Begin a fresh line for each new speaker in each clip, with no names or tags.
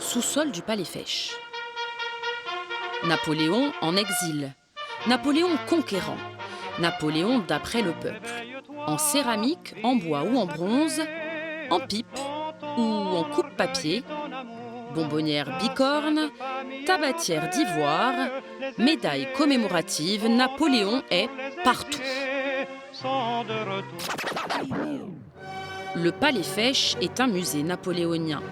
sous-sol du Palais Fèche. Napoléon en exil. Napoléon conquérant. Napoléon d'après le peuple. En céramique, en bois ou en bronze, en pipe ou en coupe-papier, bonbonnière bicorne, tabatière d'ivoire, médaille commémorative, Napoléon est partout. Le Palais Fèche est un musée napoléonien,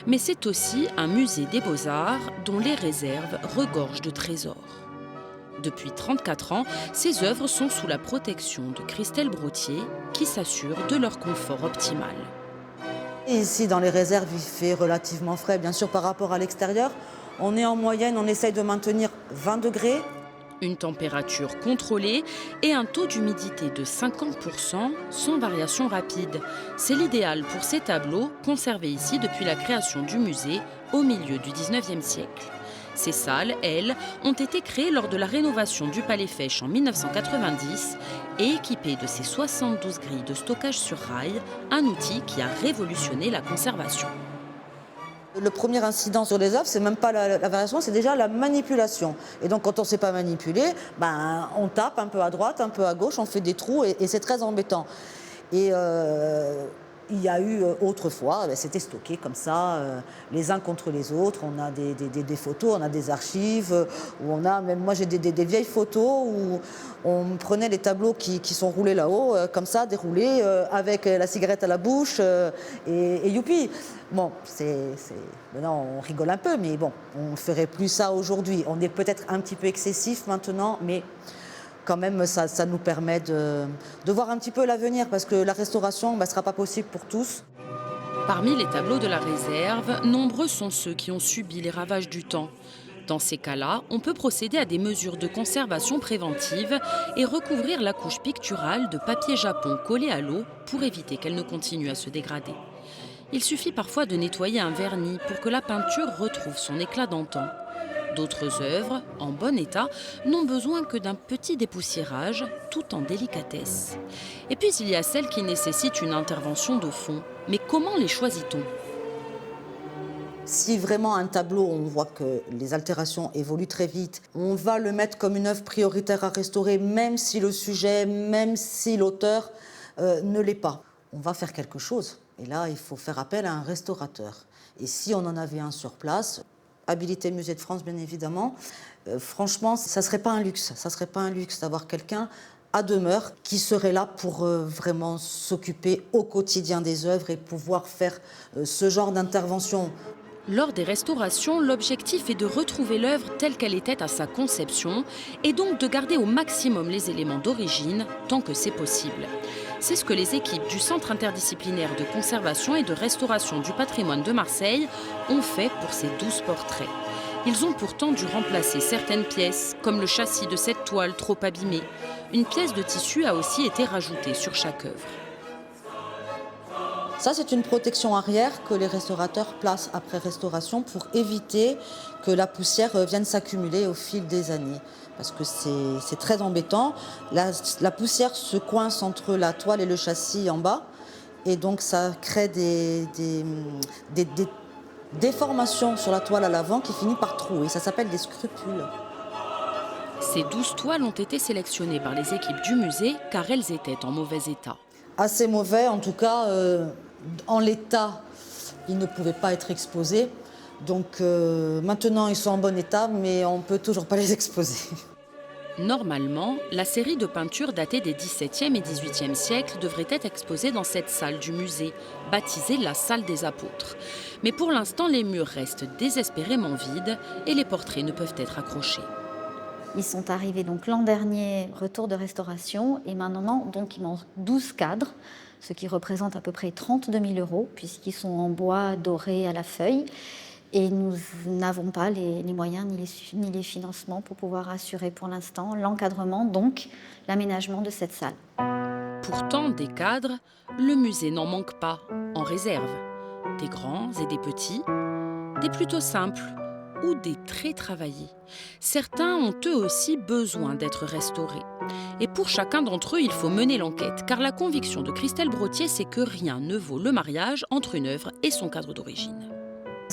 mais c'est aussi un musée des beaux-arts dont les réserves regorgent de trésors. Depuis 34 ans, ces œuvres sont sous la protection de Christelle Brottier, qui s'assure de leur confort optimal.
Ici, dans les réserves, il fait relativement frais, bien sûr, par rapport à l'extérieur. On est en moyenne, on essaye de maintenir 20 degrés.
Une température contrôlée et un taux d'humidité de 50% sans variation rapide. C'est l'idéal pour ces tableaux conservés ici depuis la création du musée au milieu du 19e siècle. Ces salles, elles, ont été créées lors de la rénovation du Palais Fèche en 1990 et équipées de ces 72 grilles de stockage sur rail, un outil qui a révolutionné la conservation.
Le premier incident sur les œuvres, c'est même pas la variation, c'est déjà la manipulation. Et donc quand on ne sait pas manipuler, on tape un peu à droite, un peu à gauche, on fait des trous et c'est très embêtant. Et il y a eu autrefois, c'était stocké comme ça, les uns contre les autres. On a des photos, on a des archives, où on a, même moi j'ai des vieilles photos où on prenait les tableaux qui sont roulés là-haut, comme ça, déroulés, avec la cigarette à la bouche, et youpi. Bon, maintenant on rigole un peu, mais bon, on ne ferait plus ça aujourd'hui. On est peut-être un petit peu excessif maintenant, mais quand même, ça nous permet de voir un petit peu l'avenir, parce que la restauration ne sera pas possible pour tous.
Parmi les tableaux de la réserve, nombreux sont ceux qui ont subi les ravages du temps. Dans ces cas-là, on peut procéder à des mesures de conservation préventive et recouvrir la couche picturale de papier japon collé à l'eau pour éviter qu'elle ne continue à se dégrader. Il suffit parfois de nettoyer un vernis pour que la peinture retrouve son éclat d'antan. D'autres œuvres, en bon état, n'ont besoin que d'un petit dépoussiérage, tout en délicatesse. Et puis il y a celles qui nécessitent une intervention de fond. Mais comment les choisit-on ?
Si vraiment un tableau, on voit que les altérations évoluent très vite, on va le mettre comme une œuvre prioritaire à restaurer, même si le sujet, même si l'auteur ne l'est pas. On va faire quelque chose. Et là, il faut faire appel à un restaurateur. Et si on en avait un sur place, habilité Musée de France, bien évidemment. Franchement, ça ne serait pas un luxe. Ça serait pas un luxe d'avoir quelqu'un à demeure qui serait là pour vraiment s'occuper au quotidien des œuvres et pouvoir faire ce genre d'intervention.
Lors des restaurations, l'objectif est de retrouver l'œuvre telle qu'elle était à sa conception et donc de garder au maximum les éléments d'origine tant que c'est possible. C'est ce que les équipes du Centre interdisciplinaire de conservation et de restauration du patrimoine de Marseille ont fait pour ces 12 portraits. Ils ont pourtant dû remplacer certaines pièces, comme le châssis de cette toile trop abîmée. Une pièce de tissu a aussi été rajoutée sur chaque œuvre.
Ça, c'est une protection arrière que les restaurateurs placent après restauration pour éviter que la poussière vienne s'accumuler au fil des années. Parce que c'est très embêtant. La poussière se coince entre la toile et le châssis en bas. Et donc, ça crée des déformations sur la toile à l'avant qui finit par trouer. Ça s'appelle des scrupules.
Ces 12 toiles ont été sélectionnées par les équipes du musée car elles étaient en mauvais état.
Assez mauvais, en tout cas, en l'état, ils ne pouvaient pas être exposés. Donc maintenant, ils sont en bon état, mais on ne peut toujours pas les exposer.
Normalement, la série de peintures datées des XVIIe et XVIIIe siècles devrait être exposée dans cette salle du musée, baptisée la salle des apôtres. Mais pour l'instant, les murs restent désespérément vides et les portraits ne peuvent être accrochés.
Ils sont arrivés donc l'an dernier, retour de restauration, et maintenant donc il manque 12 cadres, ce qui représente à peu près 32 000 €, puisqu'ils sont en bois doré à la feuille. Et nous n'avons pas les moyens ni les financements pour pouvoir assurer pour l'instant l'encadrement, donc l'aménagement de cette salle.
Pourtant, des cadres, le musée n'en manque pas, en réserve. Des grands et des petits, des plutôt simples ou des très travaillés. Certains ont eux aussi besoin d'être restaurés. Et pour chacun d'entre eux, il faut mener l'enquête, car la conviction de Christelle Brottier, c'est que rien ne vaut le mariage entre une œuvre et son cadre d'origine.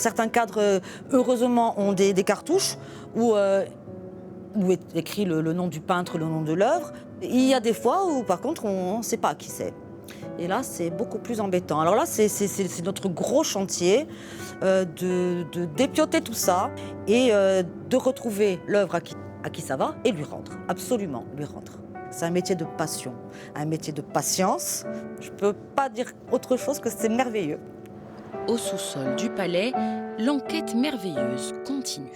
Certains cadres, heureusement, ont des cartouches où est écrit le nom du peintre, le nom de l'œuvre. Il y a des fois où, par contre, on ne sait pas qui c'est. Et là, c'est beaucoup plus embêtant. Alors là, c'est notre gros chantier de dépioter tout ça et de retrouver l'œuvre à qui ça va et lui rendre, absolument lui rendre. C'est un métier de passion, un métier de patience. Je ne peux pas dire autre chose que c'est merveilleux.
Au sous-sol du palais, l'enquête merveilleuse continue.